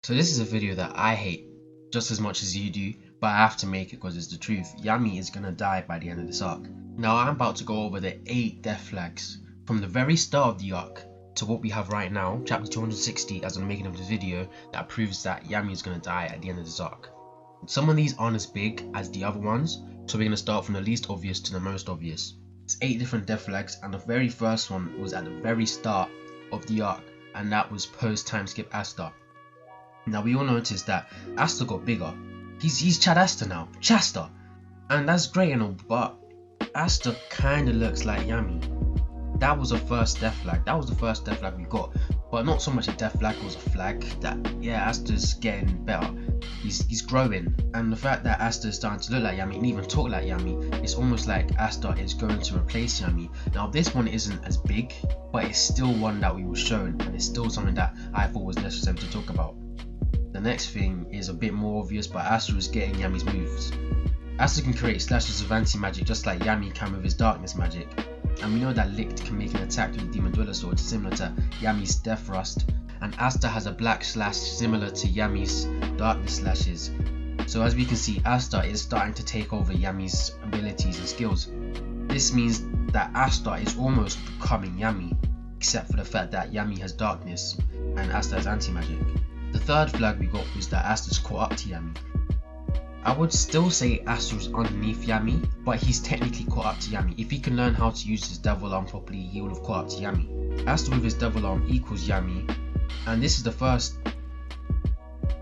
So this is a video that I hate just as much as you do, but I have to make it because it's the truth. Yami is gonna die by the end of this arc. Now I'm about to go over the 8 death flags from the very start of the arc to what we have right now, chapter 260, as I'm making of this video, that proves that Yami is gonna die at the end of this arc. Some of these aren't as big as the other ones, so we're gonna start from the least obvious to the most obvious. It's 8 different death flags, and the very first one was at the very start of the arc, and that was post time skip Asta. Now we all noticed that Asta got bigger. He's Chad Asta now, Chasta, and that's great and all, but Asta kinda looks like Yami. That was the first death flag. That was the first death flag we got, but not so much a death flag, it was a flag that yeah, Asta's getting better. He's growing, and the fact that Asta is starting to look like Yami and even talk like Yami, it's almost like Asta is going to replace Yami. Now this one isn't as big, but it's still one that we were shown, and it's still something that I thought was necessary to talk about. The next thing is a bit more obvious, but Asta is getting Yami's moves. Asta can create slashes of anti-magic just like Yami can with his darkness magic. And we know that Licht can make an attack with Demon Dweller Sword similar to Yami's Death Thrust, and Asta has a black slash similar to Yami's darkness slashes. So as we can see, Asta is starting to take over Yami's abilities and skills. This means that Asta is almost becoming Yami, except for the fact that Yami has darkness and Asta has anti-magic. The third flag we got was that Asta's caught up to Yami. I would still say Asta's underneath Yami, but he's technically caught up to Yami. If he can learn how to use his devil arm properly, he will have caught up to Yami. Asta with his devil arm equals Yami, and this is the first.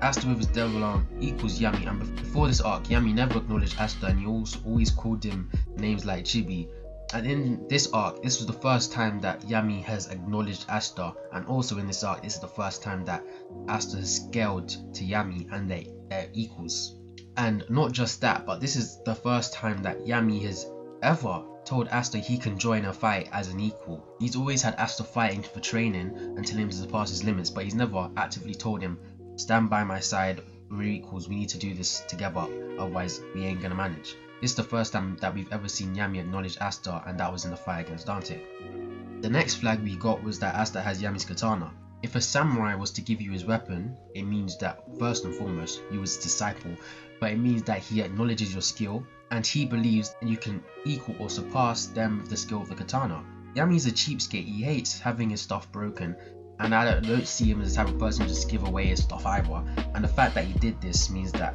Asta with his devil arm equals Yami, and before this arc, Yami never acknowledged Asta, and he also always called him names like Chibi. And in this arc, this was the first time that Yami has acknowledged Asta, and also in this arc, this is the first time that Asta has scaled to Yami and they're equals. And not just that, but this is the first time that Yami has ever told Asta he can join a fight as an equal. He's always had Asta fighting for training and telling him to surpass his limits, but he's never actively told him, stand by my side, we're equals, we need to do this together, otherwise we ain't gonna manage. This is the first time that we've ever seen Yami acknowledge Asta, and that was in the fight against Dante. The next flag we got was that Asta has Yami's katana. If a samurai was to give you his weapon, it means that first and foremost you was his disciple, but it means that he acknowledges your skill and he believes you can equal or surpass them with the skill of the katana. Yami's a cheapskate, he hates having his stuff broken, and I don't see him as the type of person to just give away his stuff either, and the fact that he did this means that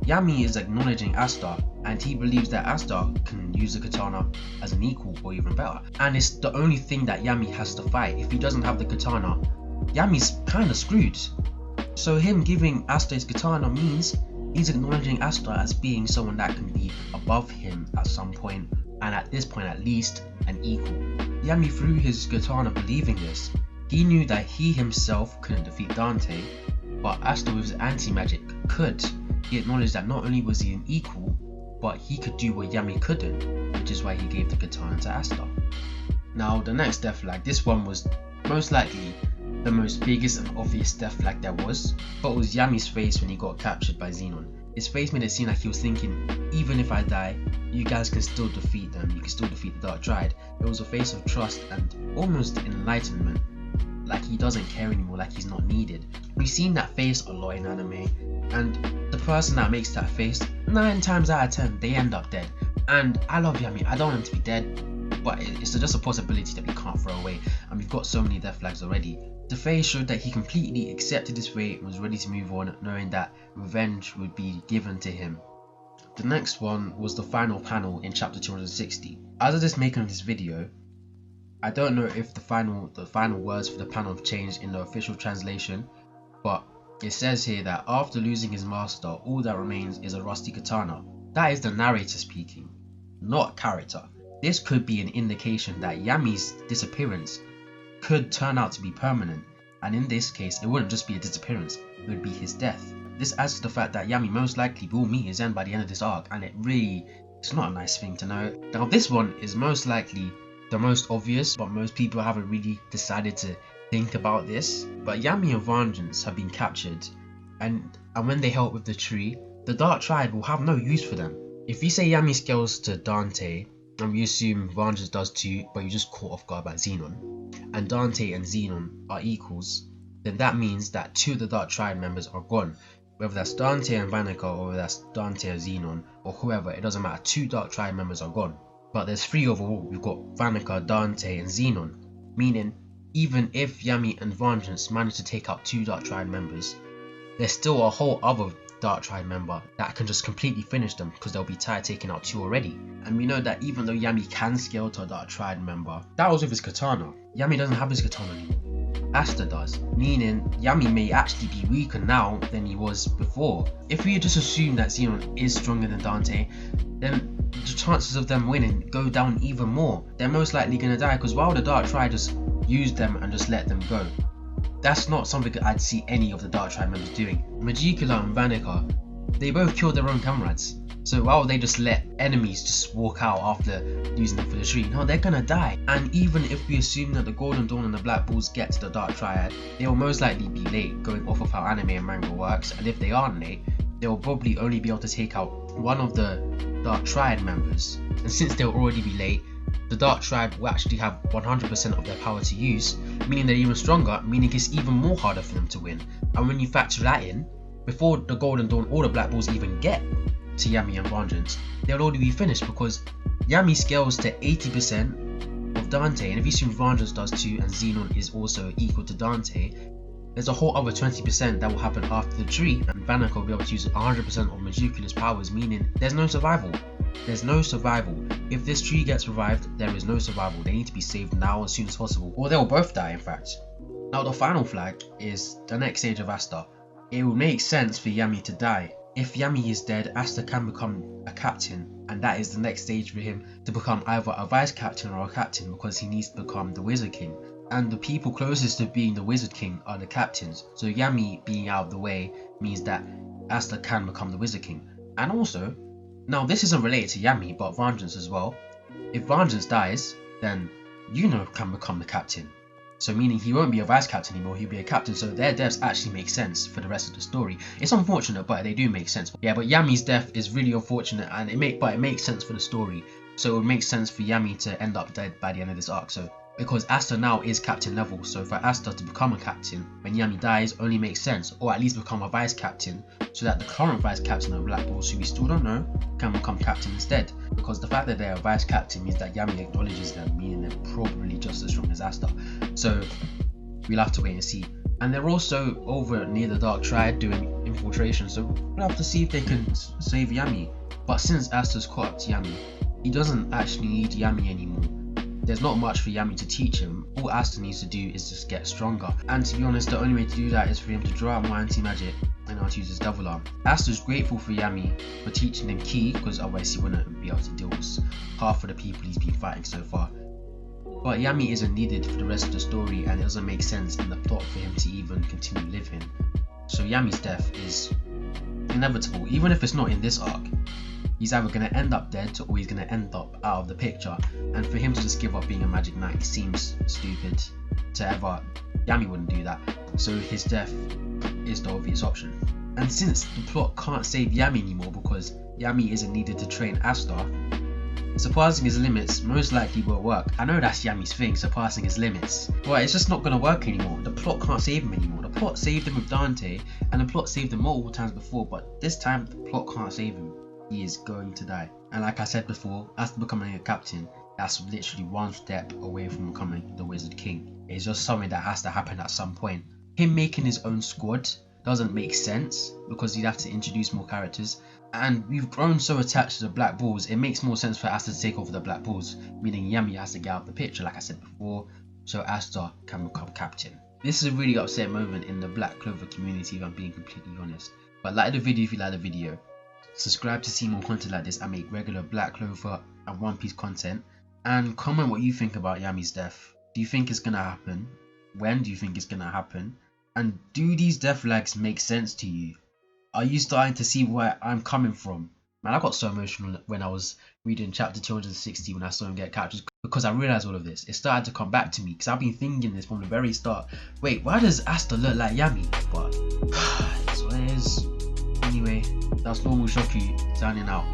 Yami is acknowledging Asta, and he believes that Asta can use the katana as an equal or even better. And it's the only thing that Yami has to fight. If he doesn't have the katana, Yami's kinda screwed. So him giving Asta his katana means he's acknowledging Asta as being someone that can be above him at some point, and at this point at least, an equal. Yami threw his katana believing this. He knew that he himself couldn't defeat Dante, but Asta with his anti-magic could. He acknowledged that not only was he an equal, but he could do what Yami couldn't, which is why he gave the katana to Asta. Now the next death flag, this one was most likely the most biggest and obvious death flag there was, but it was Yami's face when he got captured by Xenon. His face made it seem like he was thinking, even if I die, you guys can still defeat them, you can still defeat the Dark Triad. It was a face of trust and almost enlightenment, like he doesn't care anymore, like he's not needed. We've seen that face a lot in anime, and the person that makes that face, 9 times out of 10, they end up dead. And I love Yami, I don't want him to be dead, but it's just a possibility that we can't throw away, and we've got so many death flags already. The face showed that he completely accepted his fate and was ready to move on, knowing that revenge would be given to him. The next one was the final panel in chapter 260. As of this making of this video, I don't know if the final words for the panel have changed in the official translation, but it says here that after losing his master, all that remains is a rusty katana. That is the narrator speaking, not character. This could be an indication that Yami's disappearance could turn out to be permanent, and in this case it wouldn't just be a disappearance, it would be his death. This adds to the fact that Yami most likely will meet his end by the end of this arc, and it's not a nice thing to know. Now this one is most likely the most obvious, but most people haven't really decided to think about this. But Yami and Vengeance have been captured, and when they help with the tree, the Dark Triad will have no use for them. If we say Yami scales to Dante, and we assume Vengeance does too, but you're just caught off guard by Xenon, and Dante and Xenon are equals, then that means that 2 of the Dark Triad members are gone. Whether that's Dante and Vanica, or whether that's Dante or Xenon, or whoever, it doesn't matter. 2 Dark Triad members are gone. But there's 3 overall. We've got Vanica, Dante, and Xenon. Meaning, even if Yami and Vengeance manage to take out 2 Dark Triad members, there's still a whole other Dark Triad member that can just completely finish them, because they'll be tired taking out 2 already. And we know that even though Yami can scale to a Dark Triad member, that was with his katana. Yami doesn't have his katana anymore. Asta does, meaning Yami may actually be weaker now than he was before. If we just assume that Xenon is stronger than Dante, then the chances of them winning go down even more. They're most likely going to die, because while the Dark Triad just used them and just let them go, that's not something I'd see any of the Dark Triad members doing. Magicula and Vanica, they both killed their own comrades. So while they just let enemies just walk out after using them for the tree, no, they're gonna die. And even if we assume that the Golden Dawn and the Black Bulls get to the Dark Triad, they will most likely be late, going off of how anime and manga works. And if they aren't late, they will probably only be able to take out 1 of the Dark Triad members. And since they'll already be late, the Dark Triad will actually have 100% of their power to use, meaning they're even stronger, meaning it's even more harder for them to win. And when you factor that in, before the Golden Dawn or the Black Bulls even get to Yami and Vengeance, they'll already be finished, because Yami scales to 80% of Dante, and if you assume Vengeance does too, and Xenon is also equal to Dante, there's a whole other 20% that will happen after the tree, and Vanica will be able to use 100% of Magicula's powers, meaning there's no survival. There's no survival. If this tree gets revived, there is no survival. They need to be saved now as soon as possible, or they'll both die in fact. Now the final flag is the next stage of Asta. It would make sense for Yami to die. If Yami is dead, Asta can become a captain, and that is the next stage for him to become either a vice captain or a captain, because he needs to become the Wizard King. And the people closest to being the Wizard King are the captains, so Yami being out of the way means that Asta can become the Wizard King. And also, now this isn't related to Yami, but Vengeance as well. If Vengeance dies, then Yuno can become the captain. So meaning he won't be a vice captain anymore, he'll be a captain, so their deaths actually make sense for the rest of the story. It's unfortunate, but they do make sense. Yeah, but Yami's death is really unfortunate, and it makes sense for the story. So it would make sense for Yami to end up dead by the end of this arc. So because Asta now is captain level, so for Asta to become a captain when Yami dies only makes sense, or at least become a vice captain, so that the current vice captain of Black Bulls, who we still don't know, can become captain instead. Because the fact that they're a vice captain means that Yami acknowledges them, meaning they're probably just as strong as Asta. So we'll have to wait and see. And they're also over near the Dark Triad doing infiltration, so we'll have to see if they can save Yami. But since Asta's caught up to Yami, he doesn't actually need Yami anymore. There's not much for Yami to teach him. All Asta needs to do is just get stronger. And to be honest, the only way to do that is for him to draw out more anti-magic and how to use his double arm. Asta's grateful for Yami for teaching him Ki, because otherwise he wouldn't be able to deal with half of the people he's been fighting so far. But Yami isn't needed for the rest of the story, and it doesn't make sense in the plot for him to even continue living. So Yami's death is inevitable, even if it's not in this arc. He's either going to end up dead, or he's going to end up out of the picture, and for him to just give up being a magic knight seems stupid to ever. Yami wouldn't do that, so his death is the obvious option. And since the plot can't save Yami anymore because Yami isn't needed to train Asta, surpassing his limits most likely won't work. I know that's Yami's thing, surpassing his limits, but it's just not going to work anymore. The plot can't save him anymore. The plot saved him with Dante, and the plot saved him multiple times before, but this time the plot can't save him. He is going to die. And like I said before, Asta becoming a captain, that's literally one step away from becoming the Wizard King. It's just something that has to happen at some point. Him making his own squad doesn't make sense, because he'd have to introduce more characters, and we've grown so attached to the Black Bulls, it makes more sense for Asta to take over the Black Bulls, meaning Yami has to get out of the picture like I said before, so Asta can become captain. This is a really upset moment in the Black Clover community, if I'm being completely honest. But like the video if you like the video, subscribe to see more content like this. I make regular Black Clover and One Piece content, and comment what you think about Yami's death. Do you think it's gonna happen? When do you think it's gonna happen? And do these death flags make sense to you? Are you starting to see where I'm coming from? Man, I got so emotional when I was reading chapter 260 when I saw him get captured, because I realised all of this. It started to come back to me, because I've been thinking this from the very start. Wait, why does Asta look like Yami? But it's what it is. Anyway, that's normal Mushoku signing out.